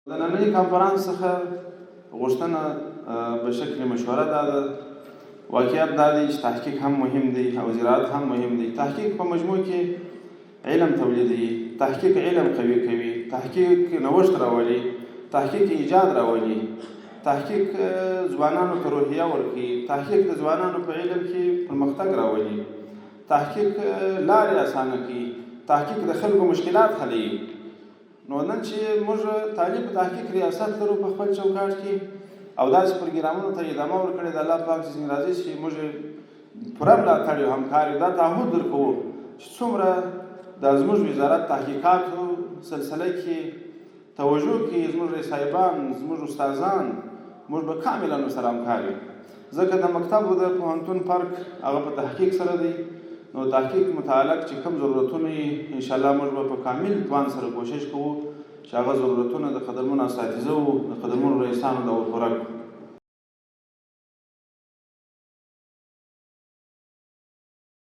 د نننۍ کنفرانس څخه غوښتنه به شکل مشوره دا ده. واقعیت دا دی چې تحقیق هم مهم دی او زراعت هم مهم دی. تحقیق په مجموع کې علم تولیدوي، تحقیق علم قوي کوي، تحقیق نوښت راولي، تحقیق ایجاد راولي، تحقیق ځوانانو ته روحیه ورکوي، تحقیق د ځوانانو په علم کې پرمختګ راولي، تحقیق لارې اسانه کوي، تحقیق د خلکو مشکلات حلوي. نو نن چې موږ طالب تحقیق ریاست لرو په خپل چوکاټ کې او داسې پروګرامونو ته ادامه ورکړې د الله پاک څخه راضي چې موږ پوره ملاتړ او همکاري دا تعهد درکوو چې څومره د زموږ وزارت تحقیقاتو سلسله کې توجه کوي، زموږ صاحبان، زموږ استادان، موږ به کاملا سره همکاري. ځکه د مکتب د پوهنتون فرق هغه په تحقیق سره دی. نو تحقیق متعلق چې کوم ضرورتونه یې انشاءالله موږ به په کامل توان سره کوشش کوو چې هغه ضرورتونه د قدرمنو اساتذو د قدرمنو رئیسانو د ورپوره کړو.